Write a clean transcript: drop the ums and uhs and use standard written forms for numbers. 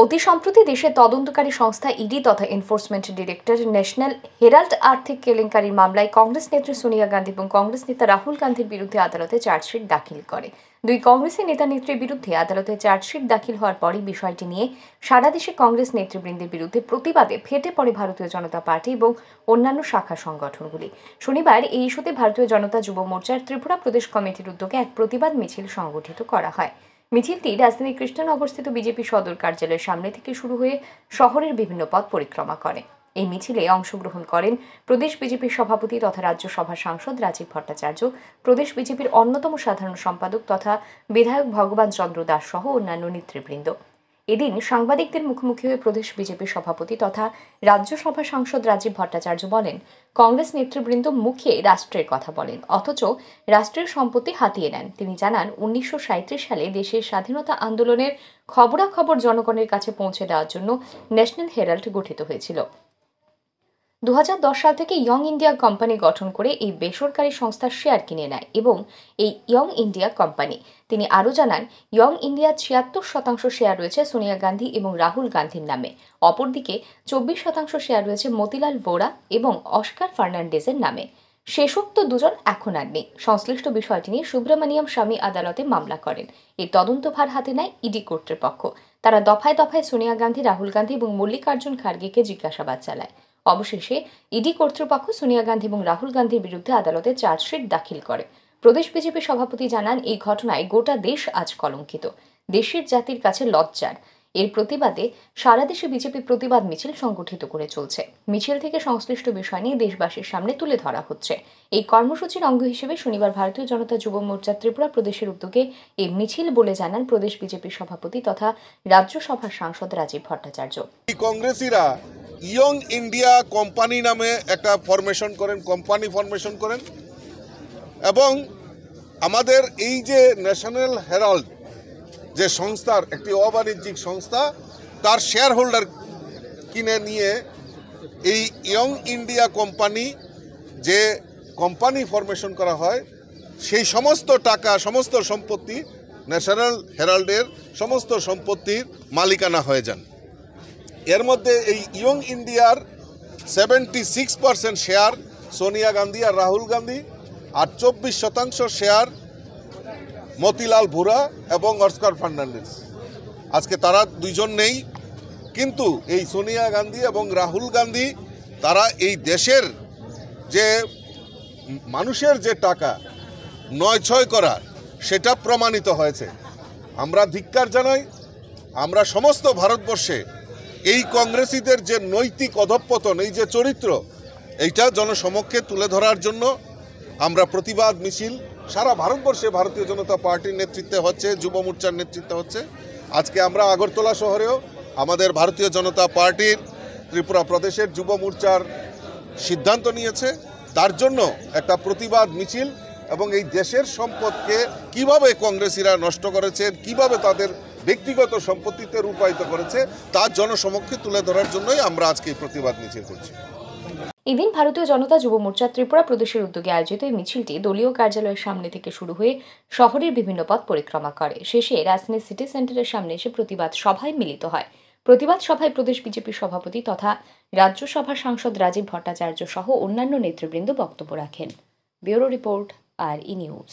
অতি সম্প্রতি দেশের তদন্তকারী সংস্থা ইডি তথা এনফোর্সমেন্ট ডিরেক্টর ন্যাশনাল হেরাল্ড আর্থিক কেলেঙ্কারির মামলায় কংগ্রেস নেত্রী সোনিয়া গান্ধী এবং কংগ্রেস নেতা রাহুল গান্ধীর বিরুদ্ধে আদালতে চার্জশিট দাখিল করে। দুই কংগ্রেসী নেতা নেত্রীর বিরুদ্ধে আদালতে চার্জশিট দাখিল হওয়ার পরই বিষয়টি নিয়ে সারা দেশে কংগ্রেস নেতৃবৃন্দের বিরুদ্ধে প্রতিবাদে ফেটে পড়ে ভারতীয় জনতা পার্টি এবং অন্যান্য শাখা সংগঠনগুলি। শনিবার এই ইস্যুতে ভারতীয় জনতা যুব মোর্চার ত্রিপুরা প্রদেশ কমিটির উদ্যোগে এক প্রতিবাদ মিছিল সংগঠিত করা হয়। মিছিলটি রাজধানীর কৃষ্ণনগরস্থিত বিজেপি সদর কার্যালয়ের সামনে থেকে শুরু হয়ে শহরের বিভিন্ন পথ পরিক্রমা করে। এই মিছিলে অংশগ্রহণ করেন প্রদেশ বিজেপির সভাপতি তথা রাজ্যসভা সাংসদ রাজীব ভট্টাচার্য, প্রদেশ বিজেপির অন্যতম সাধারণ সম্পাদক তথা বিধায়ক ভগবান চন্দ্র দাস সহ অন্যান্য নেতৃবৃন্দ। এদিন সাংবাদিকদের মুখোমুখি হয়ে প্রদেশ বিজেপির সভাপতি তথা রাজ্যসভা সাংসদ রাজীব ভট্টাচার্য বলেন, কংগ্রেস নেতৃবৃন্দ মুখে রাষ্ট্রের কথা বলেন, অথচ রাষ্ট্রের সম্পত্তি হাতিয়ে নেন। তিনি জানান, 1937 সালে দেশের স্বাধীনতা আন্দোলনের খবরাখবর জনগণের কাছে পৌঁছে দেওয়ার জন্য ন্যাশনাল হেরাল্ড গঠিত হয়েছিল। 2010 সাল থেকে ইয়ং ইন্ডিয়া কোম্পানি গঠন করে এই বেসরকারি সংস্থার শেয়ার কিনে নেয় এবং এই ইয়ং ইন্ডিয়া কোম্পানি। তিনি আরও জানান, ইয়ং ইন্ডিয়ার 76% শেয়ার রয়েছে সোনিয়া গান্ধী এবং রাহুল গান্ধীর নামে। অপরদিকে 24% শেয়ার রয়েছে মতিলাল ভোরা এবং অস্কার ফার্নান্ডেজের নামে। শেষোক্ত দুজন এখন আর নেই। সংশ্লিষ্ট বিষয়টি নিয়ে সুব্রমণিয়াম স্বামী আদালতে মামলা করেন। এই তদন্তভার হাতে নেয় ইডি কর্তৃপক্ষ। তারা দফায় দফায় সোনিয়া গান্ধী, রাহুল গান্ধী এবং মল্লিকার্জুন খার্গেকে জিজ্ঞাসাবাদ চালায়। অবশেষে ইডি কর্তৃপক্ষ সোনিয়া গান্ধী এবং রাহুল গান্ধীর বিরুদ্ধে আদালতে চার্জশিট দাখিল করে। প্রদেশ বিজেপি সভাপতি জানান, এই ঘটনায় গোটা দেশ আজ কলঙ্কিত, দেশের জাতির কাছে লজ্জার। এর প্রতিবাদে সারা দেশে বিজেপি প্রতিবাদ মিছিল সংগঠিত করে চলছে। মিছিল থেকে সংশ্লিষ্ট বিষয় নিয়ে দেশবাসীর সামনে তুলে ধরা হচ্ছে। এই কর্মসূচির অঙ্গ হিসেবে শনিবার ভারতীয় জনতা যুব মোর্চা ত্রিপুরা প্রদেশের উদ্যোগে এই মিছিল বলে জানান প্রদেশ বিজেপির সভাপতি তথা রাজ্যসভার সাংসদ Rajib Bhattacharya. কংগ্রেসীরা young India company নামে একটা কোম্পানি ফরমেশন করেন এবং আমাদের এই যে ন্যাশনাল হেরাল্ড যে সংস্থার একটি অবাণিজ্যিক সংস্থা, তার শেয়ার হোল্ডার কিনে নিয়ে এই ইয়ং ইন্ডিয়া কোম্পানি যে কোম্পানি ফরমেশন করা হয়, সেই সমস্ত টাকা, সমস্ত সম্পত্তি ন্যাশনাল হেরাল্ডের সমস্ত সম্পত্তির মালিকানা হয়ে যান। এর মধ্যে এই ইয়ং ইন্ডিয়ার 76% শেয়ার সোনিয়া গান্ধী আর রাহুল গান্ধী, আর 24% শেয়ার মতিলাল ভোরা এবং অস্কার ফার্নান্ডেজ। আজকে তারা দুইজন নেই, কিন্তু এই সোনিয়া গান্ধী এবং রাহুল গান্ধী তারা এই দেশের যে মানুষের যে টাকা নয় করা, সেটা প্রমাণিত হয়েছে। আমরা ধিক্কার জানাই। আমরা সমস্ত ভারতবর্ষে এই কংগ্রেসীদের যে নৈতিক অধঃপতন, এই যে চরিত্র, এইটা জনসমক্ষে তুলে ধরার জন্য আমরা প্রতিবাদ মিছিল সারা ভারতবর্ষে ভারতীয় জনতা পার্টির নেতৃত্বে হচ্ছে, যুব মোর্চার নেতৃত্বে হচ্ছে। আজকে আমরা আগরতলা শহরেও আমাদের ভারতীয় জনতা পার্টির ত্রিপুরা প্রদেশের যুব মোর্চার সিদ্ধান্ত নিয়েছে, তার জন্য একটা প্রতিবাদ মিছিল এবং এই দেশের সম্পদকে কিভাবে কংগ্রেসীরা নষ্ট করেছে, কিভাবে তাদের ব্যক্তিগত সম্পত্তিতে রূপায়িত করেছে, তার জনসমক্ষে তুলে ধরার জন্যই আমরা আজকে এই প্রতিবাদ মিছিল করছি। এদিন ভারতীয় জনতা যুব মোর্চা ত্রিপুরা প্রদেশের উদ্যোগে আয়োজিত এই মিছিলটি দলীয় কার্যালয়ের সামনে থেকে শুরু হয়ে শহরের বিভিন্ন পথ পরিক্রমা করে। শেষে রাজধানীর সিটি সেন্টারের সামনে এসে প্রতিবাদ সভায় মিলিত হয়। প্রতিবাদ সভায় প্রদেশ বিজেপির সভাপতি তথা রাজ্যসভার সাংসদ রাজীব ভট্টাচার্য সহ অন্যান্য নেতৃবৃন্দ বক্তব্য রাখেন। Bureau report, RE news.